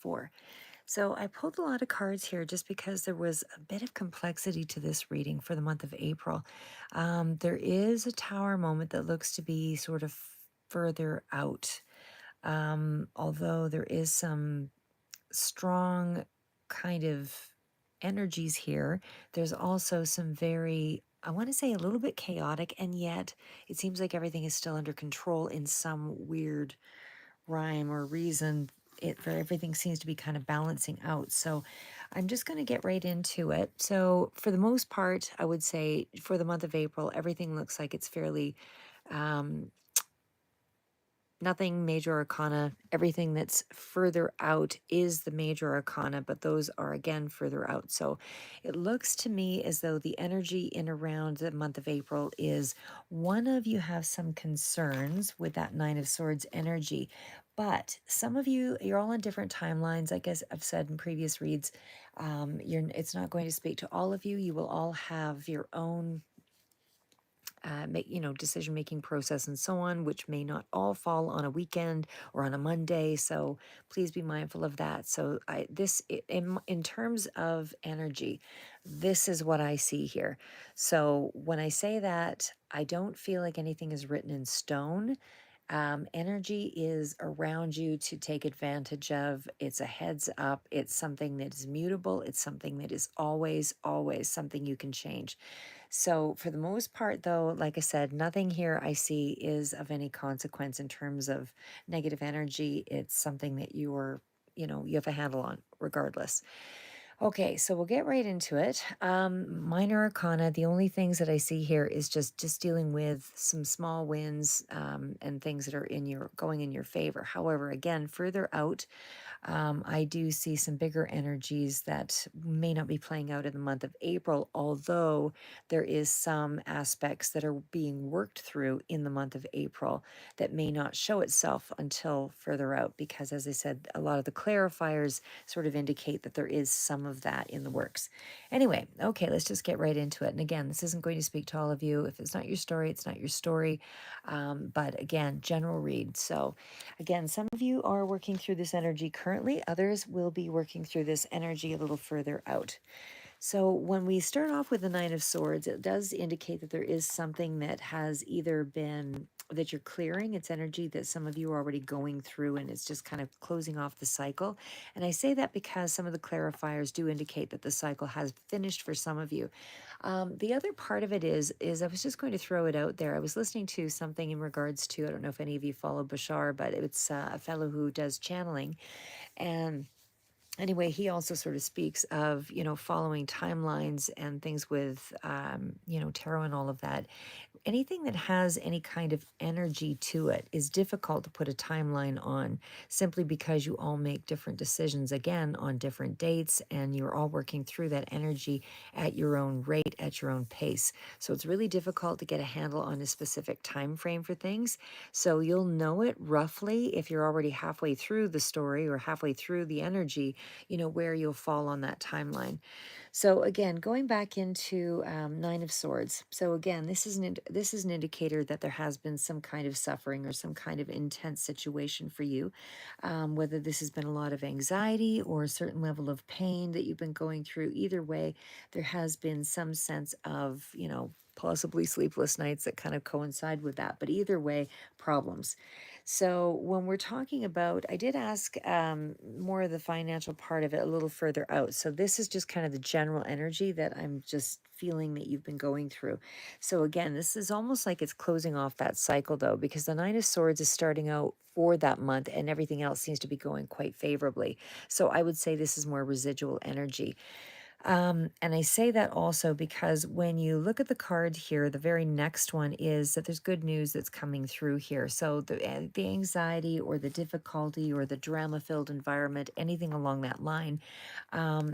4. So I pulled a lot of cards here just because there was a bit of complexity to this reading for the month of April. There is a tower moment that looks to be sort of further out, although there is some strong kind of energies here. There's also some very, I want to say, a little bit chaotic, and yet it seems like everything is still under control in some weird rhyme or reason. For everything seems to be kind of balancing out. So I'm just going to get right into it. So for the most part, I would say for the month of April, everything looks like it's fairly um, nothing major arcana. Everything that's further out is the major arcana, but those are again further out. So it looks to me as though the energy in around the month of April is one of you have some concerns with that Nine of Swords energy. But some of you, you're all on different timelines. I guess I've said in previous reads, it's not going to speak to all of you. You will all have your own decision making process and so on, which may not all fall on a weekend or on a Monday. So please be mindful of that. So in terms of energy, this is what I see here. So when I say that, I don't feel like anything is written in stone. Energy is around you to take advantage of. It's a heads up. It's something that is mutable. It's something that is always, always something you can change. So, for the most part, though, like I said, nothing here I see is of any consequence in terms of negative energy. It's something that you have a handle on regardless. Okay, so we'll get right into it. Minor arcana, the only things that I see here is just dealing with some small wins and things that are going in your favor. However, again, further out, I do see some bigger energies that may not be playing out in the month of April, although there is some aspects that are being worked through in the month of April that may not show itself until further out, because as I said, a lot of the clarifiers sort of indicate that there is some of that in the works. Anyway, okay, let's just get right into it. And again, this isn't going to speak to all of you. If it's not your story, it's not your story. But again, general read. So again, some of you are working through this energy currently, others will be working through this energy a little further out. So when we start off with the Nine of Swords, it does indicate that there is something that has either been that you're clearing. It's energy that some of you are already going through, and it's just kind of closing off the cycle. And I say that because some of the clarifiers do indicate that the cycle has finished for some of you. The other part of it is I was just going to throw it out there. I was listening to something in regards to, I don't know if any of you follow Bashar, but it's a fellow who does channeling. And anyway, he also sort of speaks of, following timelines and things with, tarot and all of that. Anything that has any kind of energy to it is difficult to put a timeline on, simply because you all make different decisions, again, on different dates, and you're all working through that energy at your own rate, at your own pace. So it's really difficult to get a handle on a specific time frame for things. So you'll know it roughly if you're already halfway through the story or halfway through the energy, where you'll fall on that timeline. So again, going back into Nine of Swords. So again, this is an indicator that there has been some kind of suffering or some kind of intense situation for you. Whether this has been a lot of anxiety or a certain level of pain that you've been going through. Either way, there has been some sense of, possibly sleepless nights that kind of coincide with that. But either way, problems. So when we're talking about, I did ask more of the financial part of it a little further out. So this is just kind of the general energy that I'm just feeling that you've been going through. So again, this is almost like it's closing off that cycle though, because the Nine of Swords is starting out for that month and everything else seems to be going quite favorably. So I would say this is more residual energy. And I say that also because when you look at the card here, the very next one is that there's good news that's coming through here. So the anxiety or the difficulty or the drama-filled environment, anything along that line,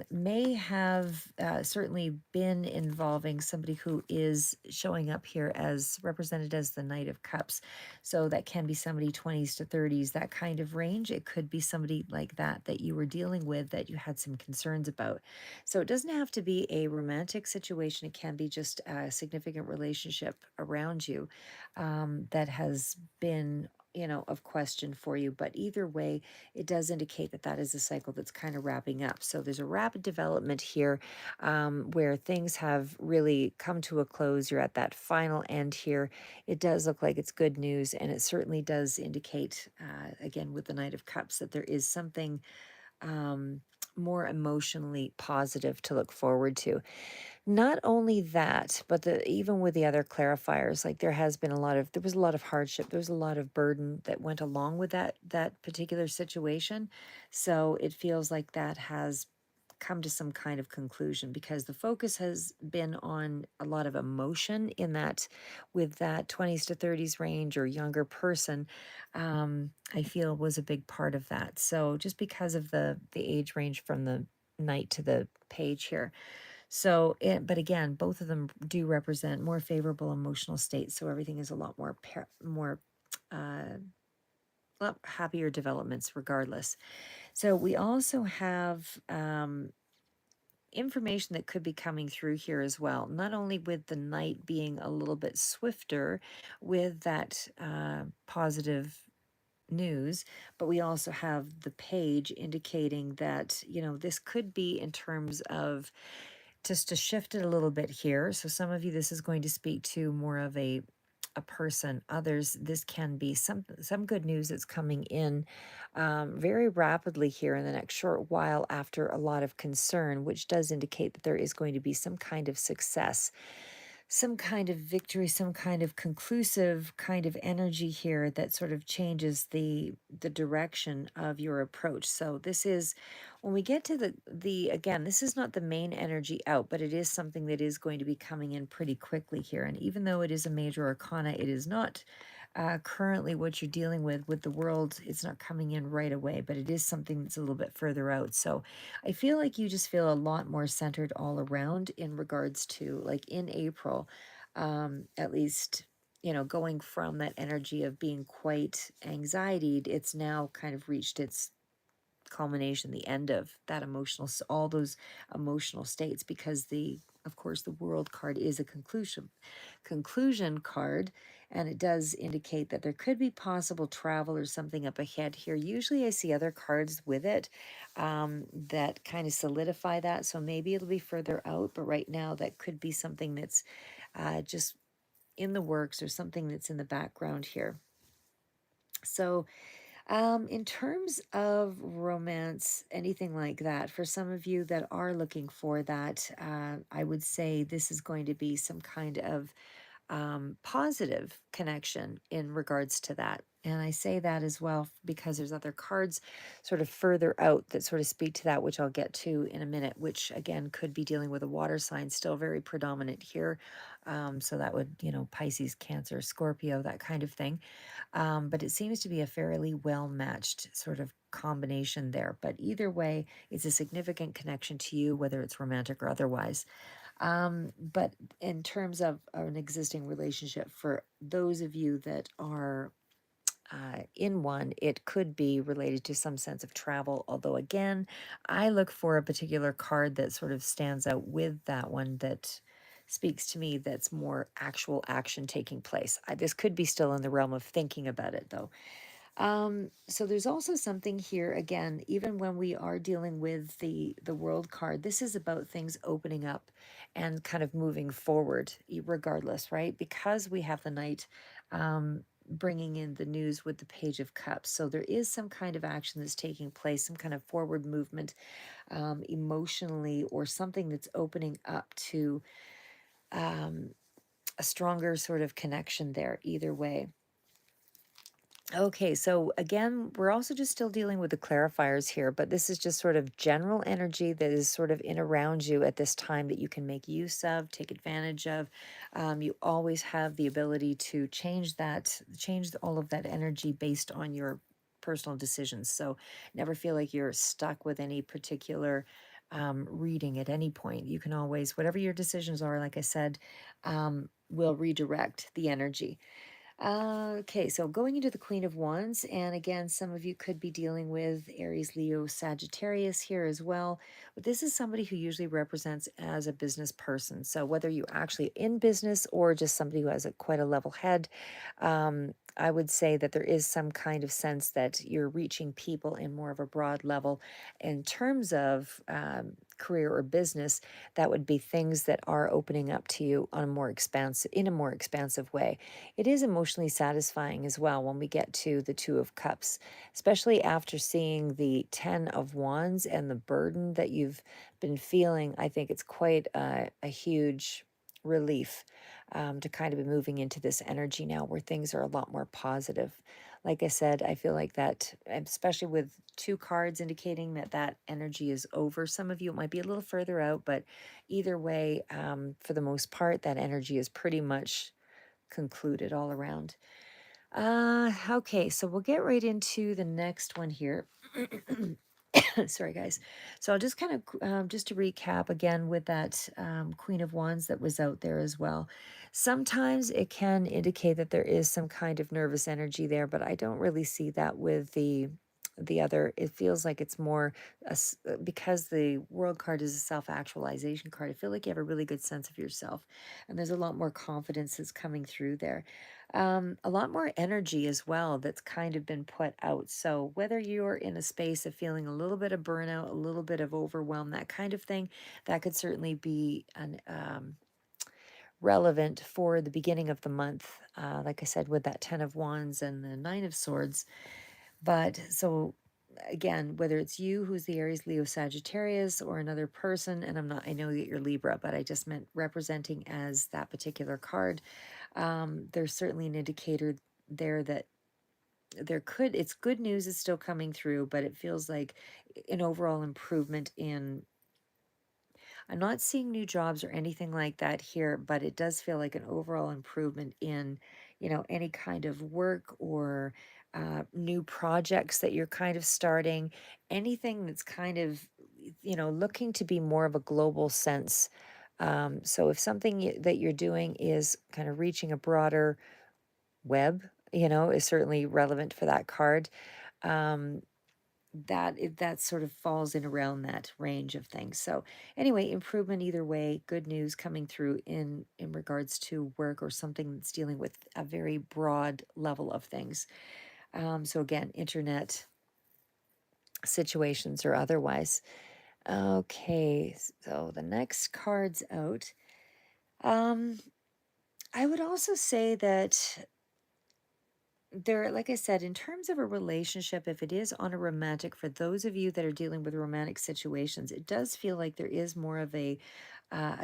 may have certainly been involving somebody who is showing up here as represented as the Knight of Cups. So that can be somebody 20s to 30s, that kind of range. It could be somebody like that you were dealing with that you had some concerns about. So it doesn't have to be a romantic situation. It can be just a significant relationship around you that has been, of question for you. But either way, it does indicate that that is a cycle that's kind of wrapping up. So there's a rapid development here, where things have really come to a close. You're at that final end here. It does look like it's good news, and it certainly does indicate, again, with the Knight of Cups, that there is something um, more emotionally positive to look forward to. Not only that, but even with the other clarifiers, like there was a lot of hardship, there was a lot of burden that went along with that particular situation. So it feels like that has come to some kind of conclusion, because the focus has been on a lot of emotion in that, with that 20s to 30s range or younger person. I feel was a big part of that. So just because of the age range from the knight to the page here. So, but again, both of them do represent more favorable emotional states. So everything is a lot more uh, lot happier developments, regardless. So we also have information that could be coming through here as well. Not only with the knight being a little bit swifter with that positive news, but we also have the page indicating that, this could be in terms of, just to shift it a little bit here. So some of you, this is going to speak to more of a person. Others, this can be some good news that's coming in very rapidly here in the next short while, after a lot of concern, which does indicate that there is going to be some kind of success, some kind of victory, some kind of conclusive kind of energy here that sort of changes the direction of your approach. So this is, when we get to the again, this is not the main energy out, but it is something that is going to be coming in pretty quickly here. And even though it is a major arcana, it is not currently what you're dealing with the world. It's not coming in right away, but it is something that's a little bit further out. So I feel like you just feel a lot more centered all around in regards to, like, in April, at least, going from that energy of being quite anxietied, it's now kind of reached its culmination, the end of that all those emotional states, because of course, the world card is a conclusion card, and it does indicate that there could be possible travel or something up ahead here. Usually I see other cards with it that kind of solidify that, so maybe it'll be further out, but right now that could be something that's just in the works, or something that's in the background here. So in terms of romance, anything like that, for some of you that are looking for that, I would say this is going to be some kind of positive connection in regards to that. And I say that as well because there's other cards sort of further out that sort of speak to that, which I'll get to in a minute, which again could be dealing with a water sign, still very predominant here. So that would, Pisces, Cancer, Scorpio, that kind of thing. But it seems to be a fairly well matched sort of combination there. But either way, it's a significant connection to you, whether it's romantic or otherwise. But in terms of an existing relationship, for those of you that are in one, it could be related to some sense of travel. Although, again, I look for a particular card that sort of stands out with that one, that speaks to me, that's more actual action taking place. This could be still in the realm of thinking about it, though. So there's also something here, again, even when we are dealing with the world card, this is about things opening up and kind of moving forward, regardless, right? Because we have the knight bringing in the news with the page of cups. So there is some kind of action that's taking place, some kind of forward movement emotionally, or something that's opening up to um, a stronger sort of connection there, either way. Okay, so again, we're also just still dealing with the clarifiers here, but this is just sort of general energy that is sort of in around you at this time, that you can make use of, take advantage of. You always have the ability to change all of that energy based on your personal decisions. So never feel like you're stuck with any particular reading at any point. You can always, whatever your decisions are, like I said, will redirect the energy. Okay, so going into the Queen of Wands, and again, some of you could be dealing with Aries, Leo, Sagittarius here as well. But this is somebody who usually represents as a business person. So whether you're actually in business or just somebody who has quite a level head, I would say that there is some kind of sense that you're reaching people in more of a broad level in terms of career or business. That would be things that are opening up to you on a more expansive, in a more expansive way. It is emotionally satisfying as well when we get to the Two of Cups, especially after seeing the Ten of Wands and the burden that you've been feeling. I think it's quite a huge relief to kind of be moving into this energy now where things are a lot more positive. Like I said, I feel like that, especially with two cards indicating that that energy is over. Some of you, it might be a little further out, but either way, for the most part, that energy is pretty much concluded all around. Okay, so we'll get right into the next one here. Sorry, guys. So I'll just kind of, just to recap again with that Queen of Wands that was out there as well. Sometimes it can indicate that there is some kind of nervous energy there, but I don't really see that with the other. It feels like it's more because the World card is a self-actualization card. I feel like you have a really good sense of yourself, and there's a lot more confidence that's coming through there. A lot more energy as well that's kind of been put out. So, whether you're in a space of feeling a little bit of burnout, a little bit of overwhelm, that kind of thing, that could certainly be relevant for the beginning of the month. Like I said, with that Ten of Wands and the Nine of Swords. But so, again, whether it's you who's the Aries, Leo, Sagittarius, or another person, and I know that you're Libra, but I just meant representing as that particular card. There's certainly an indicator there that it's good news is still coming through, but it feels like an overall improvement in, I'm not seeing new jobs or anything like that here, but it does feel like an overall improvement in, any kind of work or new projects that you're kind of starting, anything that's kind of, looking to be more of a global sense. So if something that you're doing is kind of reaching a broader web, is certainly relevant for that card. Um, that sort of falls in around that range of things. So anyway, improvement either way, good news coming through in regards to work or something that's dealing with a very broad level of things. So again, internet situations or otherwise. Okay, so the next card's out. Um, I would also say that there, like I said, in terms of a relationship, if it is on a romantic, for those of you that are dealing with romantic situations, it does feel like there is more of a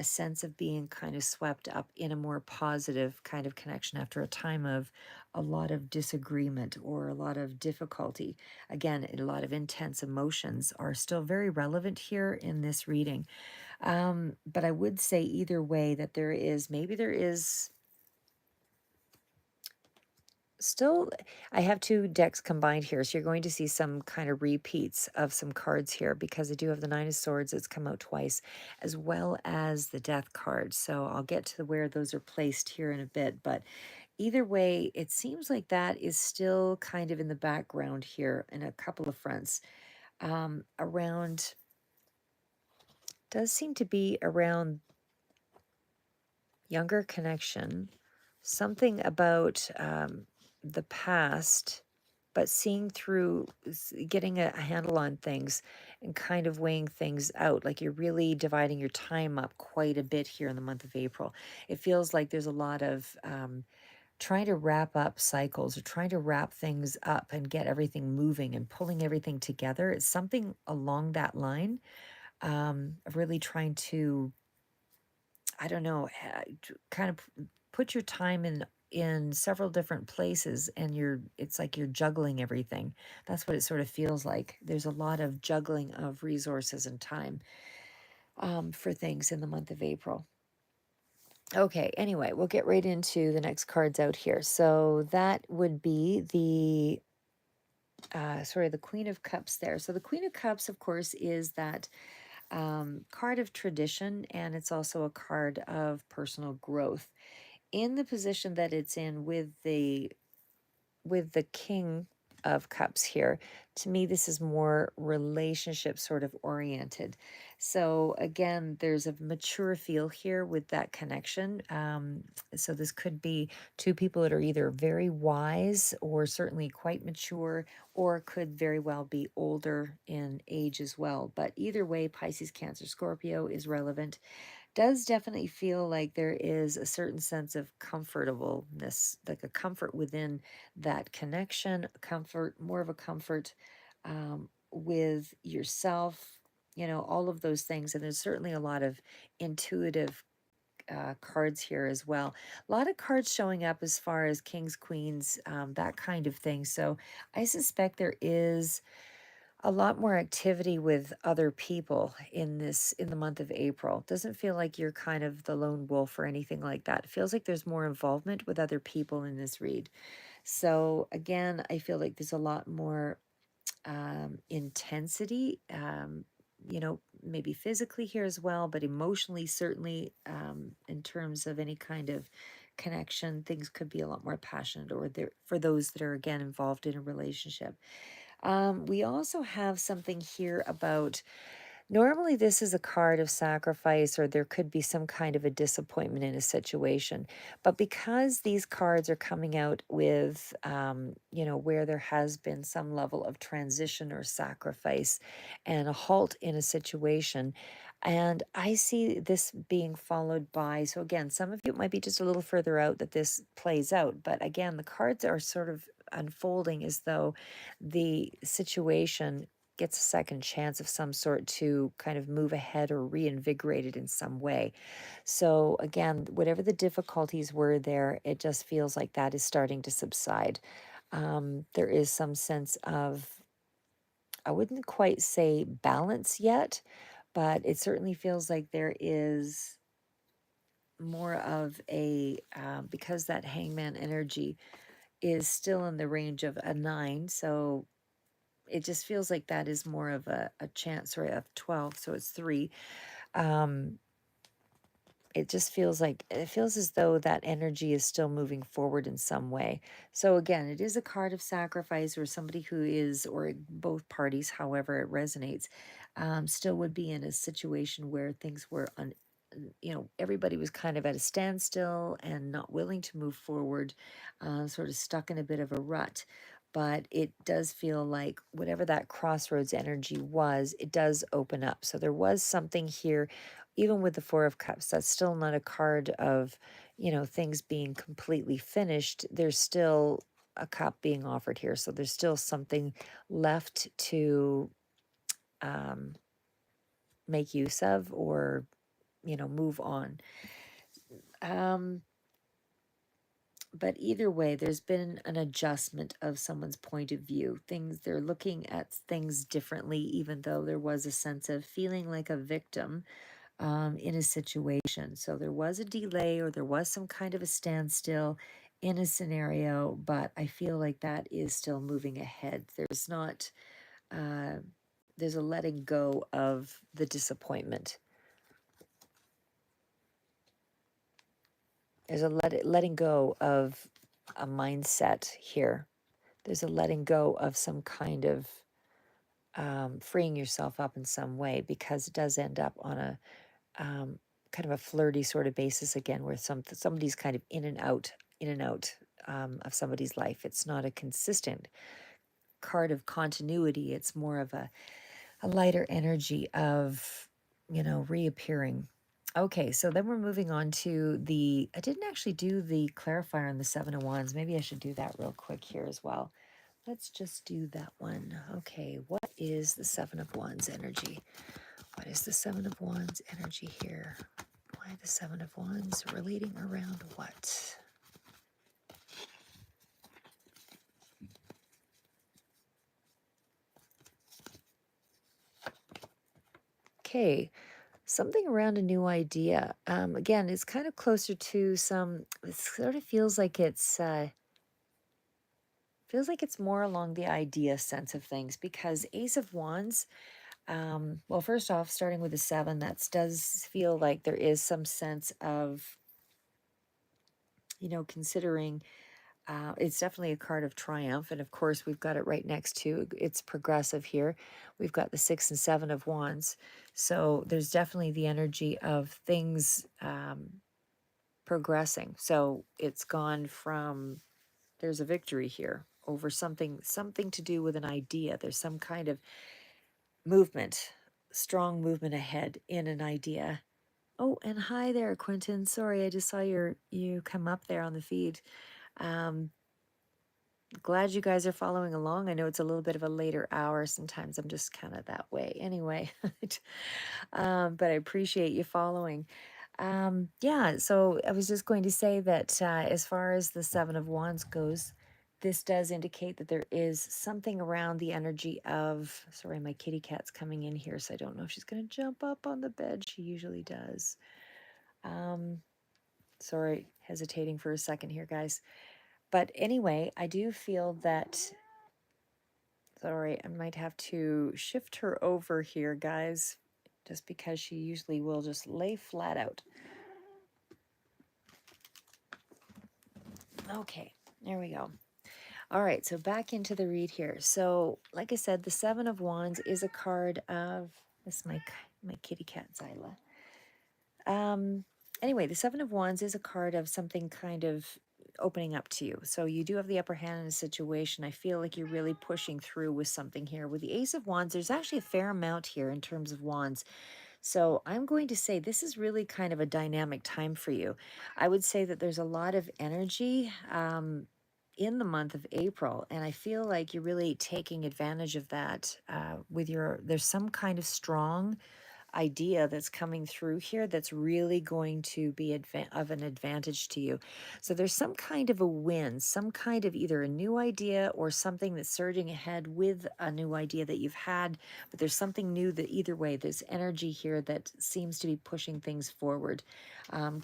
sense of being kind of swept up in a more positive kind of connection after a time of a lot of disagreement or a lot of difficulty. Again, a lot of intense emotions are still very relevant here in this reading. But I would say either way that there is still, I have two decks combined here, so you're going to see some kind of repeats of some cards here because I do have the Nine of Swords that's come out twice, as well as the Death card. So I'll get to where those are placed here in a bit, but either way, it seems like that is still kind of in the background here in a couple of fronts. Around, does seem to be around younger connection, something about the past, but seeing through, getting a handle on things and kind of weighing things out. Like you're really dividing your time up quite a bit here in the month of April. It feels like there's a lot of trying to wrap up cycles or trying to wrap things up and get everything moving and pulling everything together. It's something along that line of really trying to, I don't know, kind of put your time in several different places, and it's like you're juggling everything. That's what it sort of feels like. There's a lot of juggling of resources and time for things in the month of April. Okay, anyway, we'll get right into the next cards out here. So that would be the Queen of Cups there. So the Queen of Cups, of course, is that card of tradition, and it's also a card of personal growth. in the position that it's in with the King of Cups here, to me, this is more relationship sort of oriented. So again, there's a mature feel here with that connection. So this could be two people that are either very wise or certainly quite mature, or could very well be older in age as well. But either way, Pisces, Cancer, Scorpio is relevant. Does definitely feel like there is a certain sense of comfortableness, like a comfort within that connection, comfort, more of a comfort with yourself, all of those things. And there's certainly a lot of intuitive cards here as well. A lot of cards showing up as far as kings, queens, that kind of thing. So I suspect there is a lot more activity with other people in the month of April. Doesn't feel like you're kind of the lone wolf or anything like that. It feels like there's more involvement with other people in this read. So again, I feel like there's a lot more intensity, maybe physically here as well, but emotionally, certainly, in terms of any kind of connection, things could be a lot more passionate, or there for those that are again involved in a relationship. We also have something here about, normally this is a card of sacrifice, or there could be some kind of a disappointment in a situation. But because these cards are coming out with, where there has been some level of transition or sacrifice and a halt in a situation. And I see this being followed by, so again, some of you it might be just a little further out that this plays out. But again, the cards are sort of unfolding as though the situation gets a second chance of some sort to kind of move ahead or reinvigorate it in some way. So again, whatever the difficulties were there, it just feels like that is starting to subside. There is some sense of, I wouldn't quite say balance yet, but it certainly feels like there is more of a, because that hangman energy is still in the range of a 9. So it just feels like that is more of a chance, or of 12, so it's 3. um it just feels like, it feels as though that energy is still moving forward in some way. So again, it is a card of sacrifice, or somebody who is, or both parties, however it resonates, still would be in a situation where things were everybody was kind of at a standstill and not willing to move forward, sort of stuck in a bit of a rut. But it does feel like whatever that crossroads energy was, it does open up. So there was something here, even with the Four of Cups. That's still not a card of, things being completely finished. There's still a cup being offered here. So there's still something left to um, make use of, or, move on. Um, but either way, there's been an adjustment of someone's point of view. They're looking at things differently, even though there was a sense of feeling like a victim in a situation. So there was a delay, or there was some kind of a standstill in a scenario, but I feel like that is still moving ahead. There's not, uh, there's a letting go of the disappointment. There's a letting go of a mindset here. There's a letting go of some kind of freeing yourself up in some way, because it does end up on a kind of a flirty sort of basis again, where somebody's kind of in and out of somebody's life. It's not a consistent card of continuity. It's more of a lighter energy of, reappearing. Okay, so then we're moving on to I didn't actually do the clarifier on the Seven of Wands. Maybe I should do that real quick here as well. Let's just do that one. Okay, what is the Seven of Wands energy? What is the Seven of Wands energy here? Why the Seven of Wands relating around what? Okay, something around a new idea. Again, it's kind of closer to some, it sort of feels like it's more along the idea sense of things, because Ace of Wands, well, first off, starting with the 7, that does feel like there is some sense of considering it's definitely a card of triumph. And of course, we've got it right next to it's progressive here. We've got the 6 and 7 of Wands. So there's definitely the energy of things progressing. So it's gone from there's a victory here over something to do with an idea. There's some kind of movement, strong movement ahead in an idea. Oh, and hi there, Quentin. Sorry, I just saw you come up there on the feed. Um, Glad you guys are following along. I know it's a little bit of a later hour. Sometimes I'm just kind of that way. Anyway, but I appreciate you following. Yeah, so I was just going to say that as far as the 7 of Wands goes, this does indicate that there is something around the energy of. Sorry, my kitty cat's coming in here, so I don't know if she's going to jump up on the bed. She usually does. Um, Sorry, hesitating for a second here, guys. But anyway, I do feel that. Sorry, I might have to shift her over here, guys, just because she usually will just lay flat out. Okay, there we go. All right, so back into the read here. So, like I said, the 7 of Wands is a card of this is my kitty cat Zyla. Anyway, the 7 of Wands is a card of something kind of opening up to you. So you do have the upper hand in a situation. I feel like you're really pushing through with something here. With the Ace of Wands, there's actually a fair amount here in terms of wands. So I'm going to say this is really kind of a dynamic time for you. I would say that there's a lot of energy in the month of April, and I feel like you're really taking advantage of that there's some kind of strong idea that's coming through here that's really going to be of an advantage to you. So there's some kind of a win, some kind of either a new idea or something that's surging ahead with a new idea that you've had, but there's something new that either way, there's energy here that seems to be pushing things forward,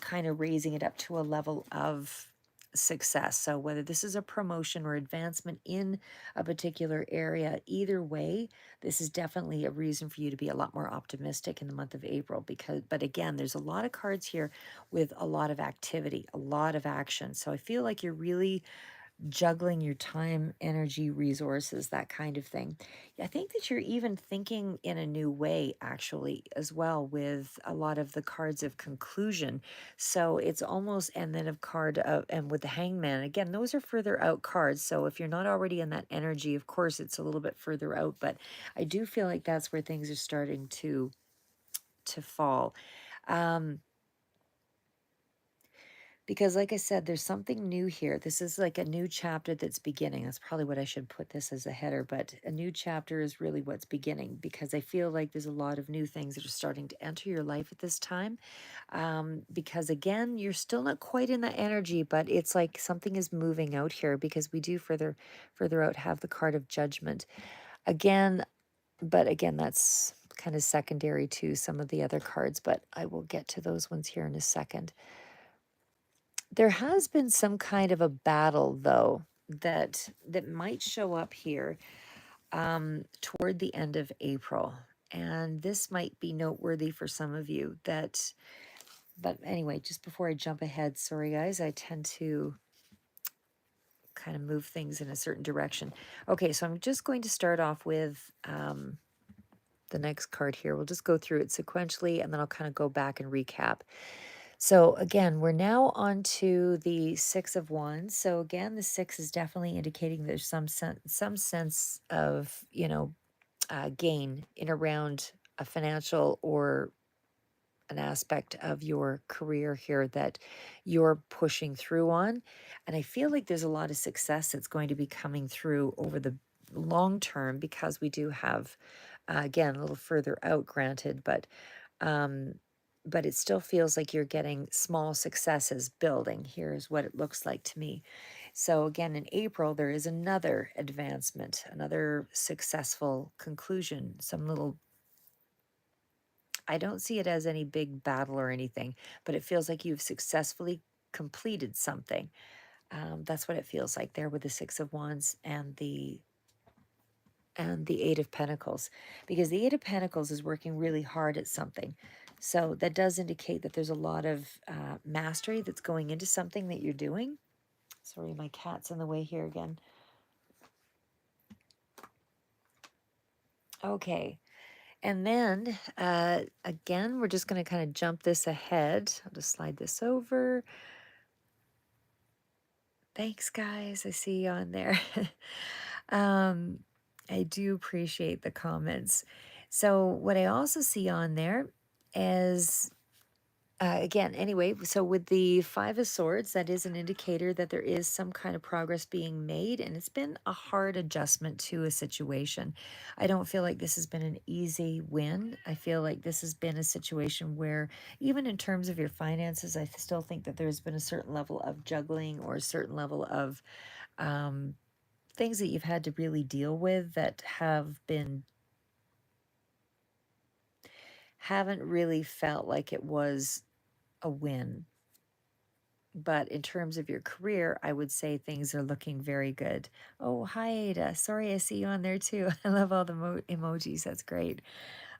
kind of raising it up to a level of success. So whether this is a promotion or advancement in a particular area, either way, this is definitely a reason for you to be a lot more optimistic in the month of April but again, there's a lot of cards here with a lot of activity, a lot of action. So I feel like you're really juggling your time, energy, resources, that kind of thing. I think that you're even thinking in a new way, actually, as well, with a lot of the cards of conclusion. So it's almost, and then of card of, and with the Hangman, again, those are further out cards. So if you're not already in that energy, of course, it's a little bit further out, but I do feel like that's where things are starting to fall. Um, because like I said, there's something new here. This is like a new chapter that's beginning. That's probably what I should put this as a header, but a new chapter is really what's beginning, because I feel like there's a lot of new things that are starting to enter your life at this time. Because again, you're still not quite in that energy, but it's like something is moving out here, because we do further out have the card of Judgment. Again, but again, that's kind of secondary to some of the other cards, but I will get to those ones here in a second. There has been some kind of a battle, though, that might show up here toward the end of April, and this might be noteworthy for some of you. But anyway, just before I jump ahead, sorry guys, I tend to kind of move things in a certain direction. Okay, so I'm just going to start off with the next card here. We'll just go through it sequentially, and then I'll kind of go back and recap. So again, we're now on to the 6 of Wands. So again, the 6 is definitely indicating there's some sense of, gain in around a financial or an aspect of your career here that you're pushing through on. And I feel like there's a lot of success that's going to be coming through over the long term, because we do have, again, a little further out, granted, um, but it still feels like you're getting small successes building. Here's what it looks like to me. So again, in April, there is another advancement, another successful conclusion, some little, I don't see it as any big battle or anything, but it feels like you've successfully completed something. That's what it feels like there with the 6 of Wands and the 8 of Pentacles, because the 8 of Pentacles is working really hard at something. So that does indicate that there's a lot of mastery that's going into something that you're doing. Sorry, my cat's in the way here again. Okay. And then again, we're just going to kind of jump this ahead. I'll just slide this over. Thanks, guys. I see you on there. um, I do appreciate the comments. So, what I also see on there is again, anyway, so with the Five of Swords, that is an indicator that there is some kind of progress being made, and it's been a hard adjustment to a situation. I don't feel like this has been an easy win. I feel like this has been a situation where, even in terms of your finances, I still think that there's been a certain level of juggling or a certain level of um, things that you've had to really deal with that haven't really felt like it was a win. But in terms of your career, I would say things are looking very good. Oh, hi, Ada. Sorry, I see you on there too. I love all the emojis. That's great.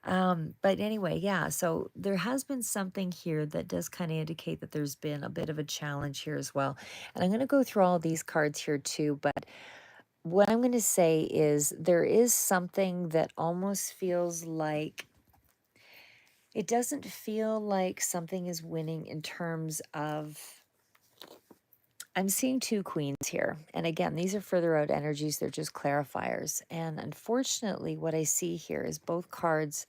But anyway, yeah, so there has been something here that does kind of indicate that there's been a bit of a challenge here as well. And I'm going to go through all these cards here too. But what I'm going to say is there is something that almost feels like it doesn't feel like something is winning in terms of I'm seeing two queens here. And again, these are further out energies, they're just clarifiers. And unfortunately, what I see here is both cards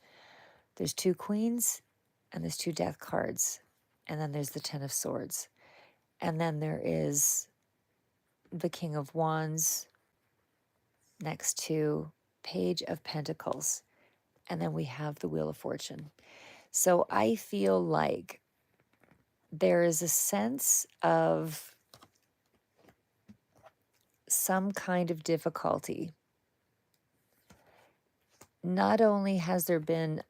there's two queens and there's two death cards. And then there's the Ten of Swords. And then there is the King of Wands next to Page of Pentacles. And then we have the Wheel of Fortune. So I feel like there is a sense of some kind of difficulty. Not only has there been,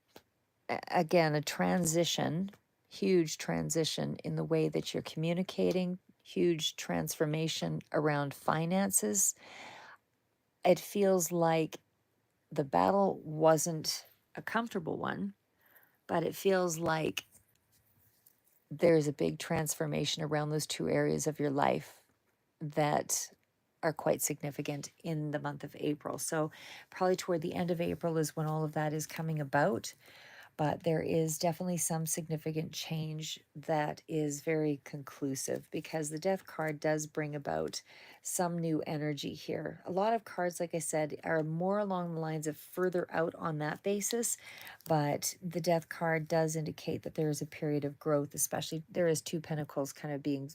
again, a transition, huge transition in the way that you're communicating, huge transformation around finances, it feels like the battle wasn't a comfortable one, but it feels like there's a big transformation around those two areas of your life that are quite significant in the month of April. So, probably toward the end of April is when all of that is coming about. But there is definitely some significant change that is very conclusive because the death card does bring about some new energy here. A lot of cards, like I said, are more along the lines of further out on that basis, but the death card does indicate that there is a period of growth, especially there is two pentacles kind of being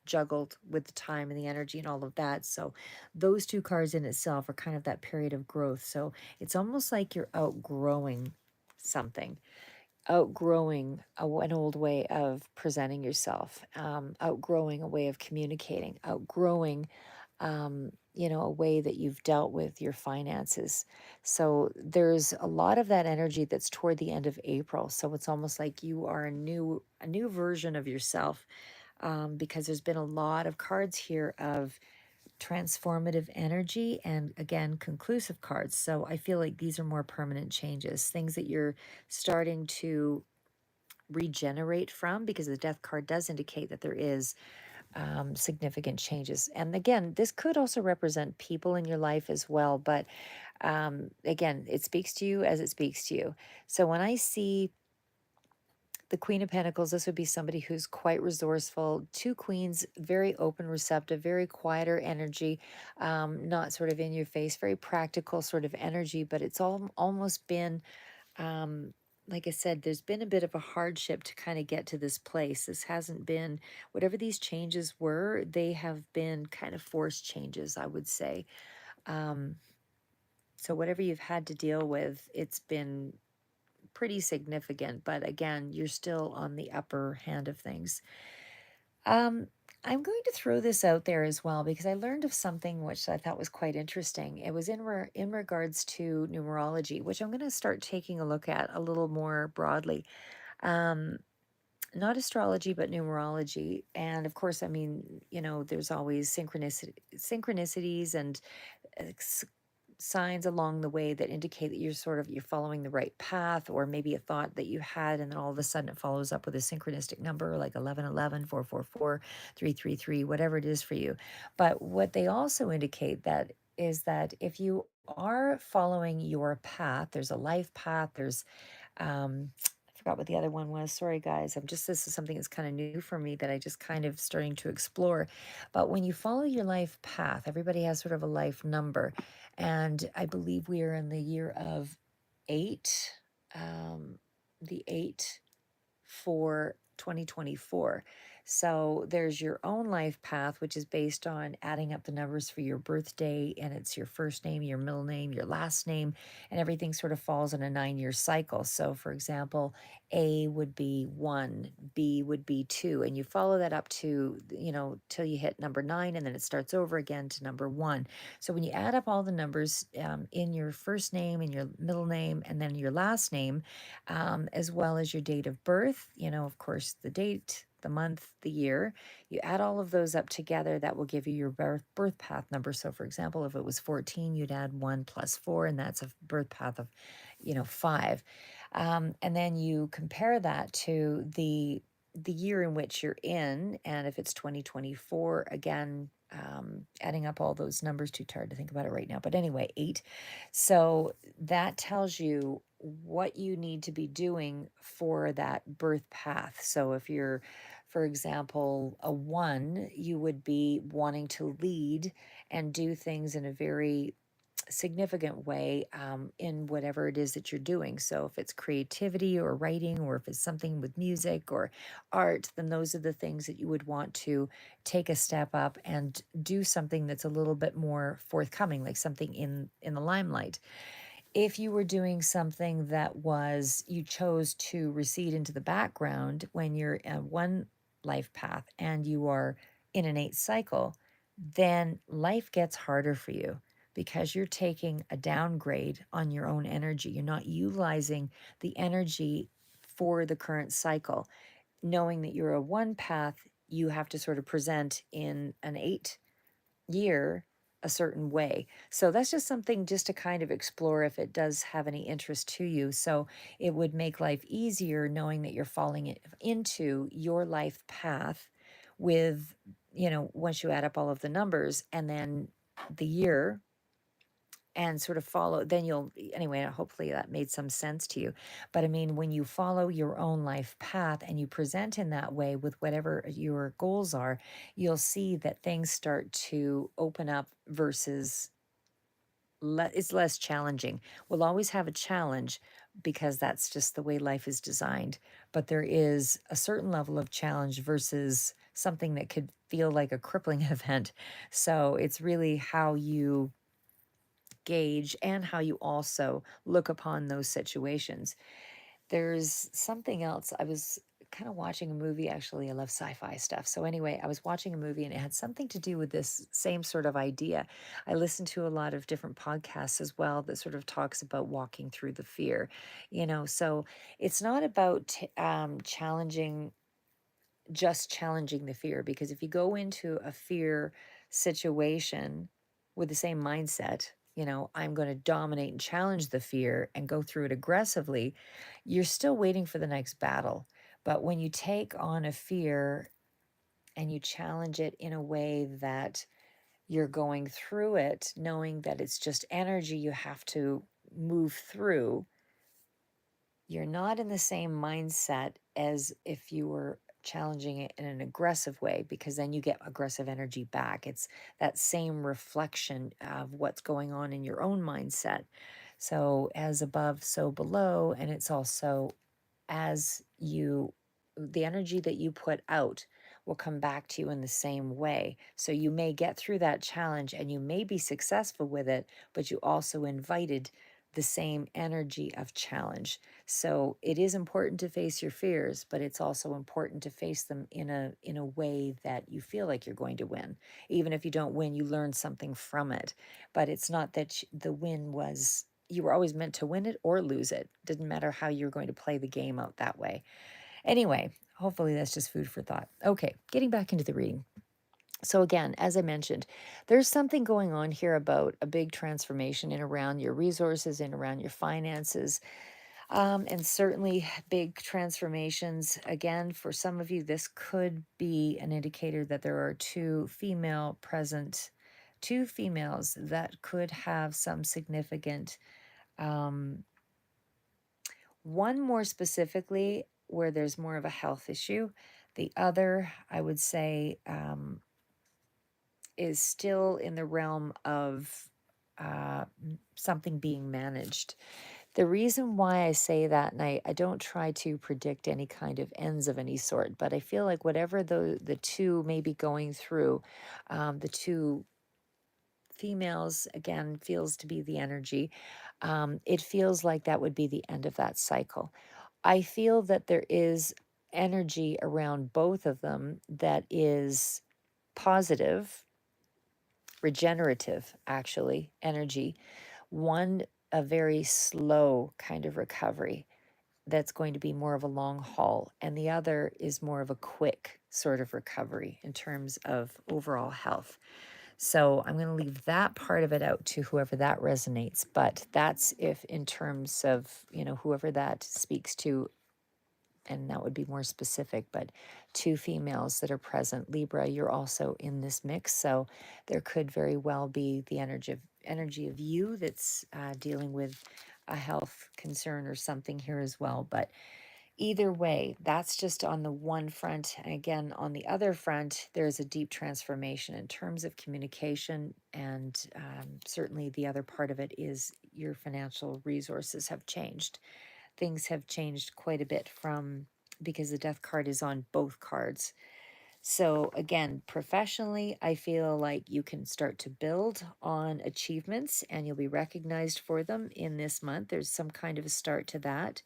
juggled with the time and the energy and all of that. So those two cards in itself are kind of that period of growth. So it's almost like you're outgrowing something, outgrowing an old way of presenting yourself, outgrowing a way of communicating, outgrowing, a way that you've dealt with your finances. So there's a lot of that energy that's toward the end of April. So it's almost like you are a new version of yourself, because there's been a lot of cards here of transformative energy and again conclusive cards. So I feel like these are more permanent changes, things that you're starting to regenerate from, because the death card does indicate that there is significant changes. And again, this could also represent people in your life as well, but again, it speaks to you as it speaks to you. So when I see the Queen of Pentacles, this would be somebody who's quite resourceful. Two queens, very open, receptive, very quieter energy, not sort of in your face, very practical sort of energy, but it's almost been, like I said, there's been a bit of a hardship to kind of get to this place. This hasn't been, whatever these changes were, they have been kind of forced changes, I would say. So whatever you've had to deal with, it's been pretty significant, but again, you're still on the upper hand of things. Um, I'm going to throw this out there as well because I learned of something which I thought was quite interesting. It was in regards to numerology, which I'm going to start taking a look at a little more broadly. Um, Not astrology, but numerology. And of course, I mean, there's always synchronicities and uh, signs along the way that indicate that you're following the right path, or maybe a thought that you had and then all of a sudden it follows up with a synchronistic number like 1111, 444, 333, whatever it is for you. But what they also indicate that is that if you are following your path, there's a life path, there's I forgot what the other one was. Sorry, guys. This is something that's kind of new for me that I just kind of starting to explore. But when you follow your life path, everybody has sort of a life number. And I believe we are in the year of eight, the eight for 2024. So there's your own life path, which is based on adding up the numbers for your birthday, and it's your first name, your middle name, your last name, and everything sort of falls in a 9 year cycle. So, for example, A would be one, B would be two, and you follow that up to, till you hit number nine, and then it starts over again to number one. So, when you add up all the numbers in your first name, and your middle name, and then your last name, as well as your date of birth, of course, the date, the month, the year. You add all of those up together, that will give you your birth path number. So, for example, if it was 14, you'd add 1 plus 4, and that's a birth path of, 5. And then you compare that to the year in which you're in, and if it's 2024, again, adding up all those numbers, too tired to think about it right now, but anyway, 8. So that tells you what you need to be doing for that birth path. So if you're, for example, a 1, you would be wanting to lead and do things in a very significant way, in whatever it is that you're doing. So if it's creativity or writing, or if it's something with music or art, then those are the things that you would want to take a step up and do something that's a little bit more forthcoming, like something in the limelight. If you were doing something that was, you chose to recede into the background when you're in one life path and you are in an 8 cycle, then life gets harder for you because you're taking a downgrade on your own energy. You're not utilizing the energy for the current cycle. Knowing that you're a 1 path, you have to sort of present in an 8 year a certain way. So that's just something just to kind of explore if it does have any interest to you. So it would make life easier knowing that you're falling into your life path with, once you add up all of the numbers and then the year, and sort of follow, then you'll, anyway, hopefully that made some sense to you. But I mean, when you follow your own life path and you present in that way with whatever your goals are, you'll see that things start to open up versus it's less challenging. We'll always have a challenge because that's just the way life is designed. But there is a certain level of challenge versus something that could feel like a crippling event. So it's really how you gauge and how you also look upon those situations. There's something else. I was kind of watching a movie, actually. I love sci-fi stuff. So anyway, I was watching a movie and it had something to do with this same sort of idea. I listened to a lot of different podcasts as well that sort of talks about walking through the fear. So it's not about challenging the fear, because if you go into a fear situation with the same mindset, I'm going to dominate and challenge the fear and go through it aggressively, you're still waiting for the next battle. But when you take on a fear and you challenge it in a way that you're going through it, knowing that it's just energy you have to move through, you're not in the same mindset as if you were challenging it in an aggressive way, because then you get aggressive energy back. It's that same reflection of what's going on in your own mindset. So, as above, so below. And it's also, as you, the energy that you put out will come back to you in the same way. So you may get through that challenge and you may be successful with it, but you also invited the same energy of challenge. So it is important to face your fears, but it's also important to face them in a way that you feel like you're going to win. Even if you don't win, you learn something from it. But it's not that the win was, you were always meant to win it or lose it. Didn't matter how you're going to play the game out that way. Anyway, hopefully that's just food for thought. Okay, getting back into the reading. So again, as I mentioned, there's something going on here about a big transformation in around your resources, in around your finances, and certainly big transformations. Again, for some of you, this could be an indicator that there are two females that could have some significant, um, one more specifically where there's more of a health issue. The other, I would say, is still in the realm of something being managed. The reason why I say that, and I don't try to predict any kind of ends of any sort, but I feel like whatever the two may be going through, the two females, again, feels to be the energy. It feels like that would be the end of that cycle. I feel that there is energy around both of them that is positive, regenerative, actually, energy. One, a very slow kind of recovery that's going to be more of a long haul, and the other is more of a quick sort of recovery in terms of overall health. So I'm going to leave that part of it out to whoever that resonates, but that's if in terms of, whoever that speaks to, and that would be more specific, but two females that are present. Libra, you're also in this mix, so there could very well be the energy of you that's dealing with a health concern or something here as well. But either way, that's just on the one front. And again, on the other front, there's a deep transformation in terms of communication. And certainly the other part of it is your financial resources have changed. Things have changed quite a bit from, because the death card is on both cards. So again, professionally, I feel like you can start to build on achievements and you'll be recognized for them in this month. There's some kind of a start to that.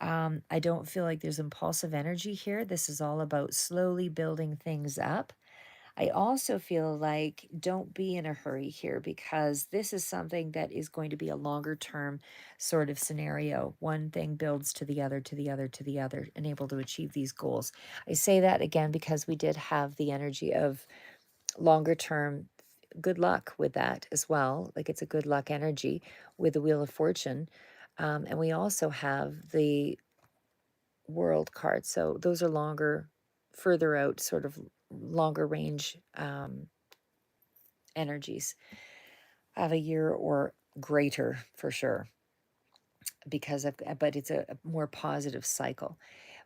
I don't feel like there's impulsive energy here. This is all about slowly building things up. I also feel like don't be in a hurry here because this is something that is going to be a longer term sort of scenario. One thing builds to the other, to the other, to the other, and able to achieve these goals. I say that again because we did have the energy of longer term good luck with that as well. Like it's a good luck energy with the Wheel of Fortune. And we also have the World card. So those are longer, further out, sort of longer range energies of a year or greater for sure, but it's a more positive cycle.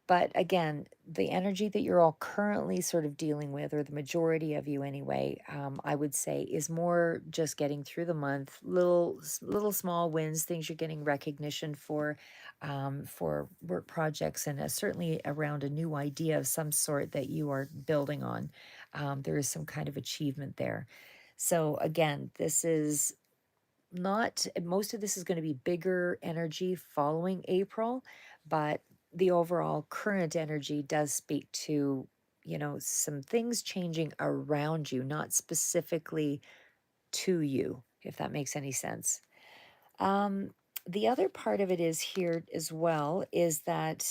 But again, the energy that you're all currently sort of dealing with, or the majority of you anyway, I would say is more just getting through the month, little small wins, things you're getting recognition for work projects, and certainly around a new idea of some sort that you are building on. There is some kind of achievement there. So again, this is not most of this is going to be bigger energy following April, but the overall current energy does speak to, some things changing around you, not specifically to you, if that makes any sense. Um, the other part of it is here as well is that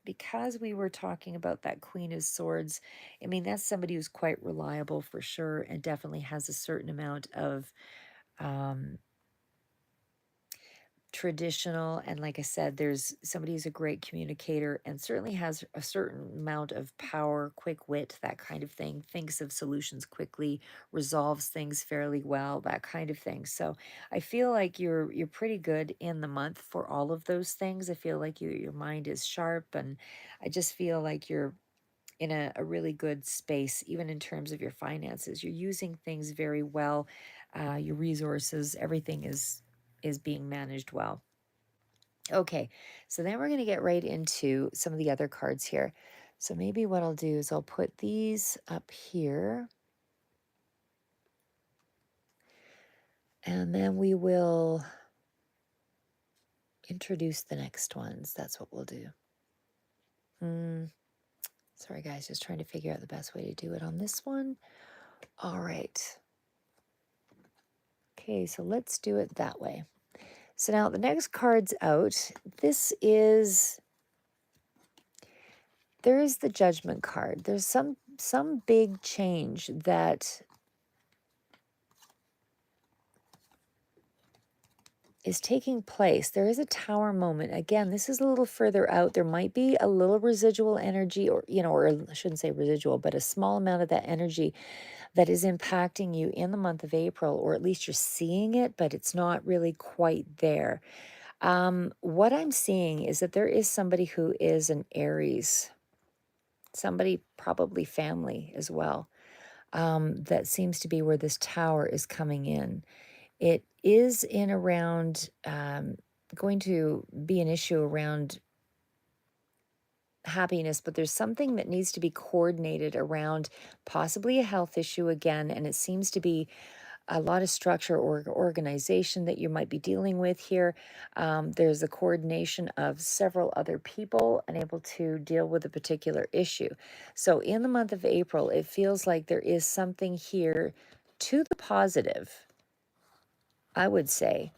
because we were talking about that Queen of Swords, I mean, that's somebody who's quite reliable for sure and definitely has a certain amount of um, traditional, and like I said, there's somebody who's a great communicator and certainly has a certain amount of power, quick wit, that kind of thing, thinks of solutions quickly, resolves things fairly well, that kind of thing. So I feel like you're pretty good in the month for all of those things. I feel like your mind is sharp, and I just feel like you're in a really good space, even in terms of your finances. You're using things very well. Your resources, everything is being managed well. Okay, so then we're going to get right into some of the other cards here. So maybe what I'll do is I'll put these up here, and then we will introduce the next ones. That's what we'll do. Sorry, guys, just trying to figure out the best way to do it on this one. All right. Okay, so let's do it that way. So now the next card's out. There is the Judgment card. There's some big change that is taking place. There is a tower moment. Again, this is a little further out. There might be a little residual energy, or, or I shouldn't say residual, but a small amount of that energy that is impacting you in the month of April, or at least you're seeing it, but it's not really quite there. What I'm seeing is that there is somebody who is an Aries, somebody probably family as well. That seems to be where this tower is coming in. It is in around, going to be an issue around happiness, but there's something that needs to be coordinated around possibly a health issue again. And it seems to be a lot of structure or organization that you might be dealing with here. There's a coordination of several other people unable to deal with a particular issue. So in the month of April, it feels like there is something here to the positive, I would say.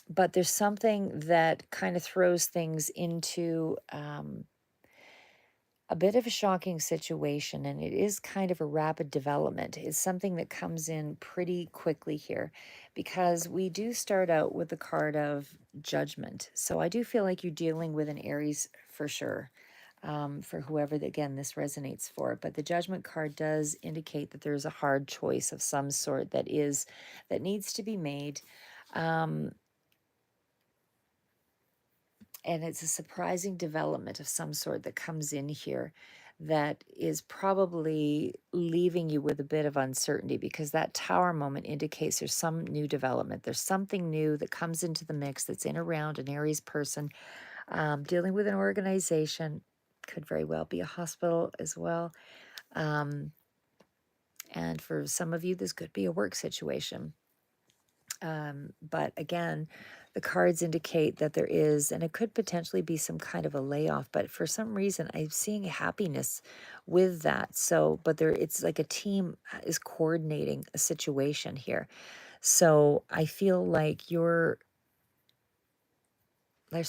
But there's something that kind of throws things into a bit of a shocking situation, and it is kind of a rapid development. It's something that comes in pretty quickly here because we do start out with the card of judgment. So I do feel like you're dealing with an Aries for sure. For whoever, again, this resonates for. But the judgment card does indicate that there's a hard choice of some sort that needs to be made. Um, and it's a surprising development of some sort that comes in here that is probably leaving you with a bit of uncertainty, because that tower moment indicates there's some new development. There's something new that comes into the mix that's in around an Aries person, dealing with an organization, could very well be a hospital as well. Um, and for some of you, this could be a work situation. But again, the cards indicate that there is, and it could potentially be some kind of a layoff, but for some reason I'm seeing happiness with that. So, but it's like a team is coordinating a situation here. So I feel like there's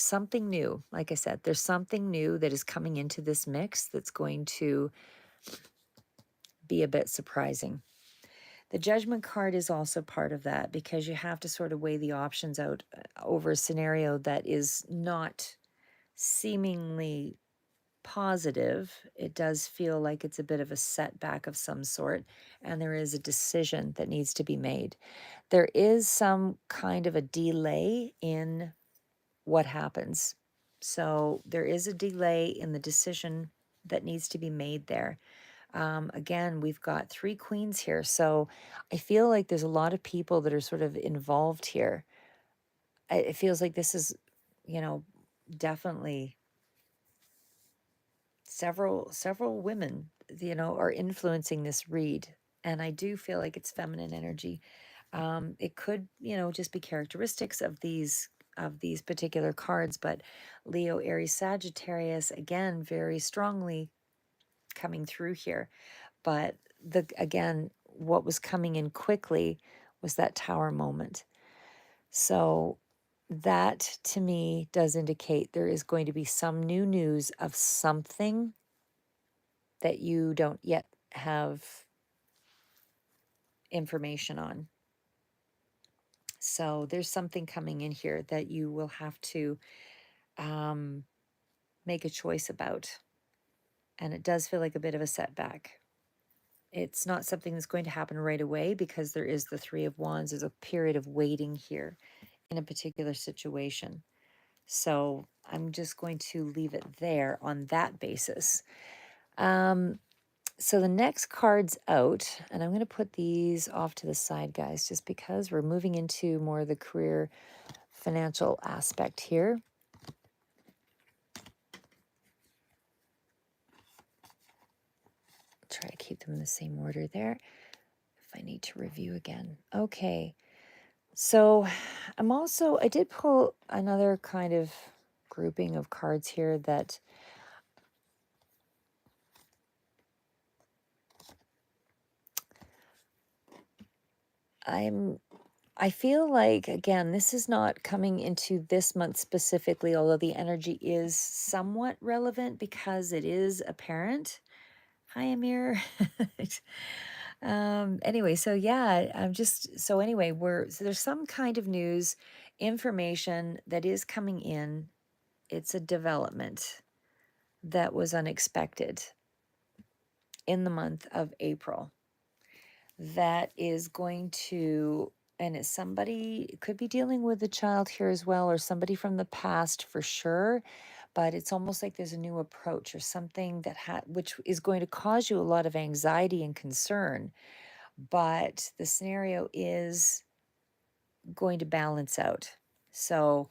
something new. Like I said, there's something new that is coming into this mix that's going to be a bit surprising. The judgment card is also part of that, because you have to sort of weigh the options out over a scenario that is not seemingly positive. It does feel like it's a bit of a setback of some sort, and there is a decision that needs to be made. There is some kind of a delay in what happens. So there is a delay in the decision that needs to be made there. Again, we've got 3 queens here. So I feel like there's a lot of people that are sort of involved here. It feels like this is, you know, definitely several women, are influencing this read. And I do feel like it's feminine energy. It could, just be characteristics of these particular cards, but Leo, Aries, Sagittarius, again, very strongly coming through here. But again, what was coming in quickly was that tower moment. So that to me does indicate there is going to be some new news of something that you don't yet have information on. So there's something coming in here that you will have to make a choice about. And it does feel like a bit of a setback. It's not something that's going to happen right away, because there is the 3 of Wands. There's a period of waiting here in a particular situation. So I'm just going to leave it there on that basis. So the next card's out, and I'm going to put these off to the side, guys, just because we're moving into more of the career financial aspect here. Try to keep them in the same order there if I need to review again. Okay. So I did pull another kind of grouping of cards here that I feel like, again, this is not coming into this month specifically, although the energy is somewhat relevant because it is apparent. Hi, Amir. Anyway, so yeah, I'm just so anyway, so there's some kind of news, information that is coming in. It's a development that was unexpected in the month of April that is going to, and it's somebody, it could be dealing with a child here as well, or somebody from the past for sure. But it's almost like there's a new approach or something that which is going to cause you a lot of anxiety and concern. But the scenario is going to balance out. So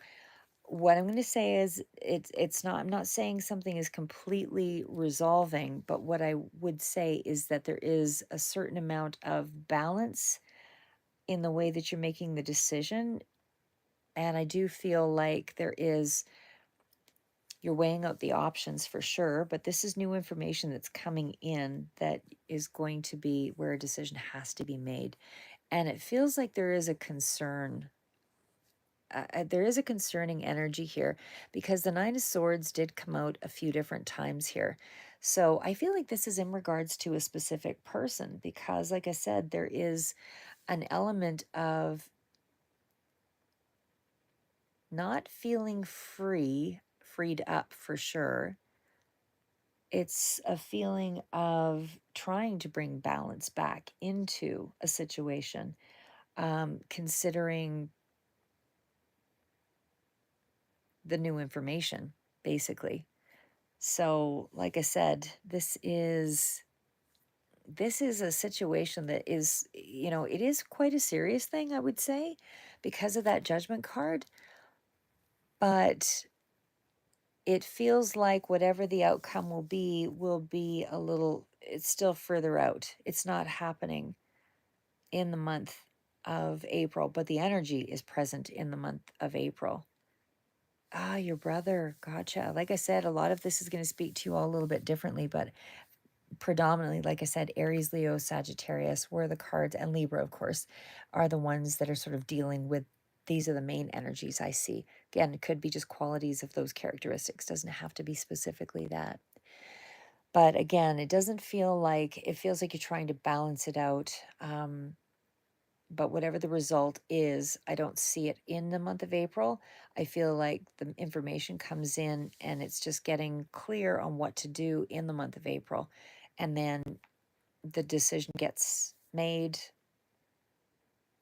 what I'm going to say is it's not, I'm not saying something is completely resolving, but what I would say is that there is a certain amount of balance in the way that you're making the decision. And I do feel like you're weighing out the options for sure, but this is new information that's coming in that is going to be where a decision has to be made. And it feels like there is a concern. There is a concerning energy here because the Nine of Swords did come out a few different times here. So I feel like this is in regards to a specific person because, like I said, there is an element of not feeling freed up for sure. It's a feeling of trying to bring balance back into a situation, considering the new information, basically. So, like I said, this is a situation that is, it is quite a serious thing, I would say, because of that judgment card. But it feels like whatever the outcome will be a little, it's still further out. It's not happening in the month of April, but the energy is present in the month of April. Ah, your brother. Gotcha. Like I said, a lot of this is going to speak to you all a little bit differently, but predominantly, like I said, Aries, Leo, Sagittarius were the cards, and Libra, of course, are the ones that are sort of dealing with. These are the main energies I see. Again, it could be just qualities of those characteristics, doesn't have to be specifically that. But again, it feels like you're trying to balance it out. But whatever the result is, I don't see it in the month of April. I feel like the information comes in and it's just getting clear on what to do in the month of April. And then the decision gets made,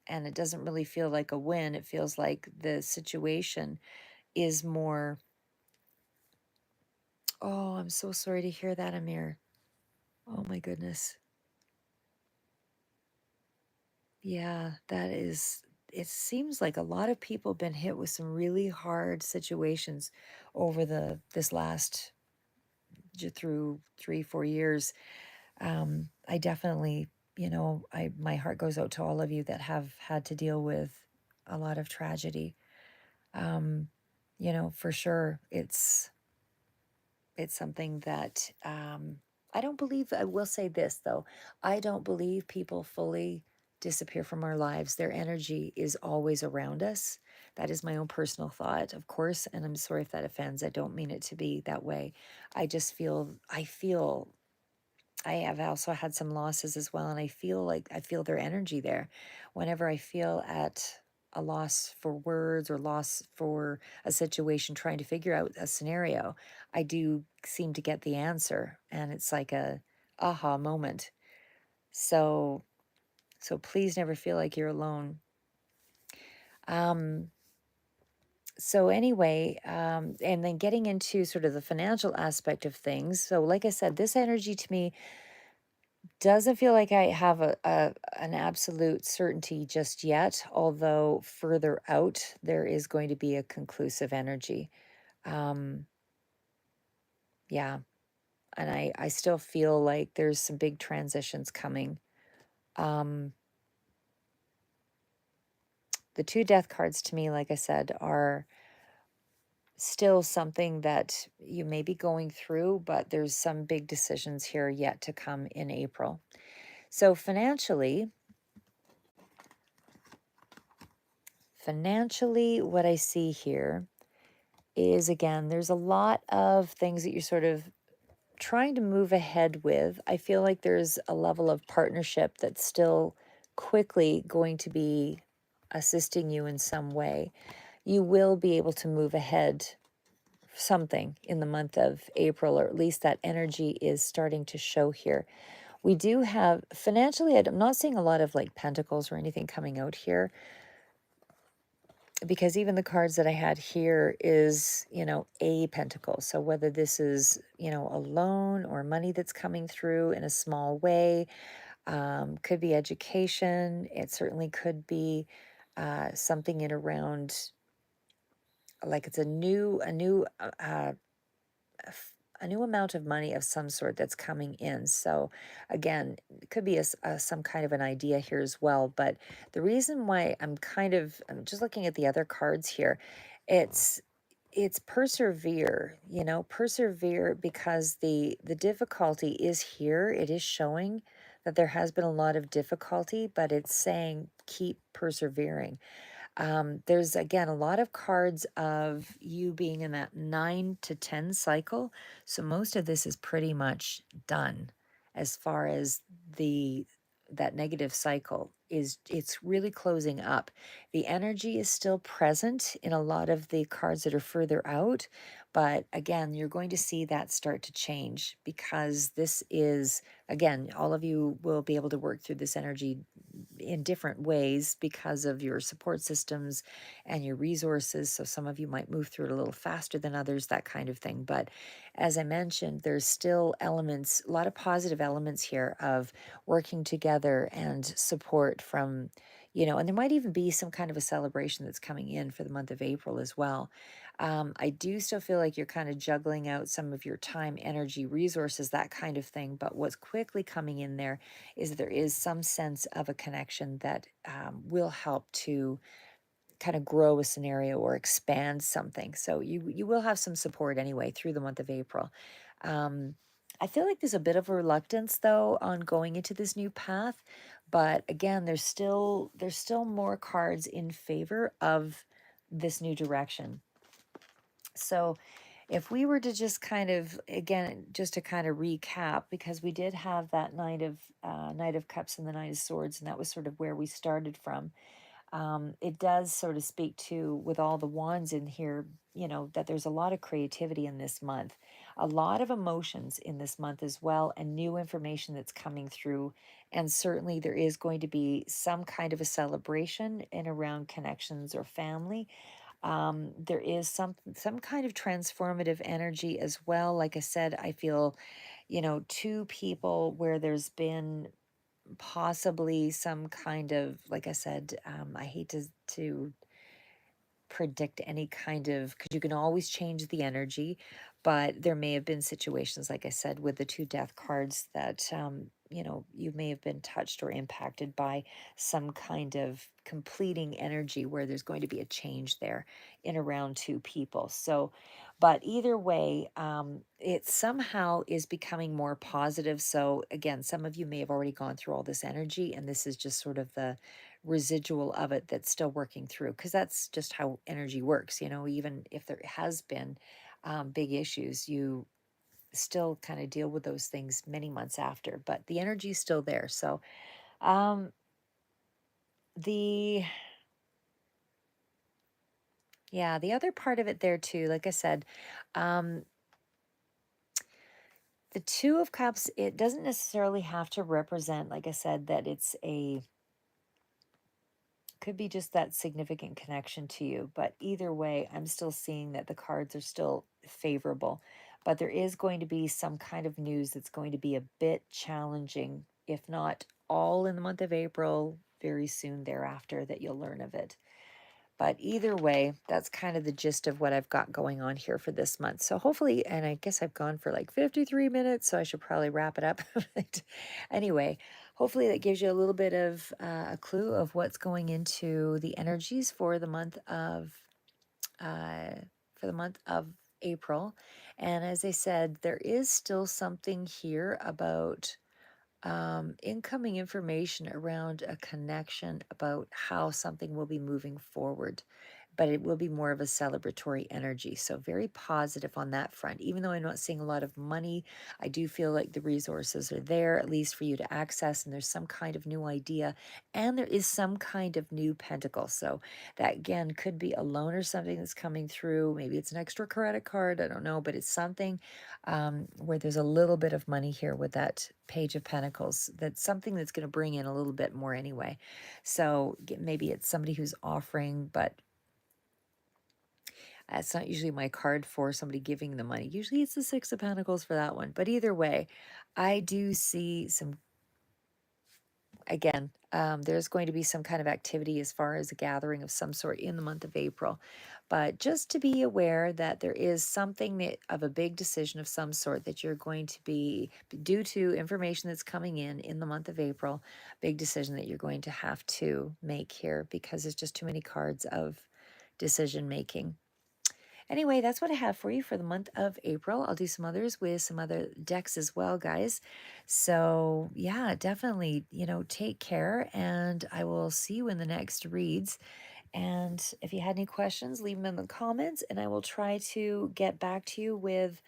and it doesn't really feel like a win. It feels like the situation is more, oh, I'm so sorry to hear that, Amir. Oh my goodness. Yeah, it seems like a lot of people have been hit with some really hard situations over this last through 3 4 years. I definitely, my heart goes out to all of you that have had to deal with a lot of tragedy. um, for sure, it's something that, I don't believe. I will say this though, I don't believe people fully disappear from our lives. Their energy is always around us. That is my own personal thought, of course, and I'm sorry if that offends. I don't mean it to be that way. I have also had some losses as well, and I feel their energy there. Whenever I feel at a loss for words or loss for a situation, trying to figure out a scenario, I do seem to get the answer, and it's like a aha moment. So, so please never feel like you're alone. Um, so anyway, and then getting into sort of the financial aspect of things. So, like I said, this energy to me doesn't feel like I have an absolute certainty just yet, although further out there is going to be a conclusive energy. Um, yeah, and I still feel like there's some big transitions coming. Um, the two death cards to me, like I said, are still something that you may be going through, but there's some big decisions here yet to come in April. So financially, what I see here is, again, there's a lot of things that you're sort of trying to move ahead with. I feel like there's a level of partnership that's still quickly going to be assisting you in some way. You will be able to move ahead something in the month of April, or at least that energy is starting to show here. We do have financially, I'm not seeing a lot of like pentacles or anything coming out here, because even the cards that I had here is, a pentacle. So whether this is, a loan or money that's coming through in a small way, could be education. It certainly could be something in around, like it's a new amount of money of some sort that's coming in. So again, it could be some kind of an idea here as well. But the reason why I'm just looking at the other cards here, it's persevere, persevere, because the difficulty is here. It is showing that there has been a lot of difficulty, but it's saying keep persevering. There's again a lot of cards of you being in that 9 to 10 cycle. So most of this is pretty much done as far as the that negative cycle is. It's really closing up. The energy is still present in a lot of the cards that are further out, but again, you're going to see that start to change, because this is, again, all of you will be able to work through this energy in different ways because of your support systems and your resources. So some of you might move through it a little faster than others, that kind of thing. But as I mentioned, there's still elements, a lot of positive elements here of working together and support from, and there might even be some kind of a celebration that's coming in for the month of April as well. I do still feel like you're kind of juggling out some of your time, energy, resources, that kind of thing. But what's quickly coming in there is there is some sense of a connection that will help to kind of grow a scenario or expand something. So you will have some support anyway through the month of April. Um, I feel like there's a bit of a reluctance though on going into this new path, but again, there's still more cards in favor of this new direction. So if we were to just kind of, again, just to kind of recap, because we did have that Knight of Cups and the Knight of Swords, and that was sort of where we started from. It does sort of speak to, with all the wands in here, that there's a lot of creativity in this month, a lot of emotions in this month as well, and new information that's coming through. And certainly there is going to be some kind of a celebration in around connections or family. There is some kind of transformative energy as well. Like I said, I feel, two people where there's been possibly some kind of, like I said, I hate to predict any kind of, because you can always change the energy, but there may have been situations, like I said, with the two death cards that you may have been touched or impacted by some kind of completing energy where there's going to be a change there in around two people. So but either way, it somehow is becoming more positive. So again, some of you may have already gone through all this energy, and this is just sort of the residual of it that's still working through, because that's just how energy works. Even if there has been big issues, you still kind of deal with those things many months after, but the energy is still there. So um the yeah, the other part of it there too, like I said, um the Two of Cups, it doesn't necessarily have to represent, like I said, that it's a, could be just that significant connection to you. But either way, I'm still seeing that the cards are still favorable. But there is going to be some kind of news that's going to be a bit challenging, if not all in the month of April, very soon thereafter, that you'll learn of it. But either way, that's kind of the gist of what I've got going on here for this month. So hopefully, and I guess I've gone for like 53 minutes, so I should probably wrap it up. But anyway, hopefully that gives you a little bit of a clue of what's going into the energies uh, for the month of April. And as I said, there is still something here about incoming information around a connection about how something will be moving forward but it will be more of a celebratory energy. So very positive on that front. Even though I'm not seeing a lot of money, I do feel like the resources are there, at least for you to access, and there's some kind of new idea, and there is some kind of new pentacle. So that again could be a loan or something that's coming through. Maybe it's an extra credit card, I don't know, but it's something where there's a little bit of money here with that Page of Pentacles. That's something that's going to bring in a little bit more anyway. So maybe it's somebody who's offering, but that's not usually my card for somebody giving the money. Usually it's the Six of Pentacles for that one. But either way, I do see some, again, there's going to be some kind of activity as far as a gathering of some sort in the month of April. But just to be aware that there is something of a big decision of some sort that you're going to be, due to information that's coming in the month of April, big decision that you're going to have to make here because there's just too many cards of decision making. Anyway, that's what I have for you for the month of April. I'll do some others with some other decks as well, guys. So, yeah, definitely, take care, and I will see you in the next reads. And if you had any questions, leave them in the comments, and I will try to get back to you with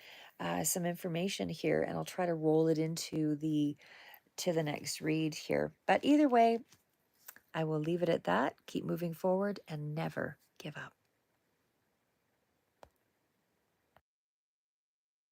some information here, and I'll try to roll it into the next read here. But either way, I will leave it at that. Keep moving forward and never give up.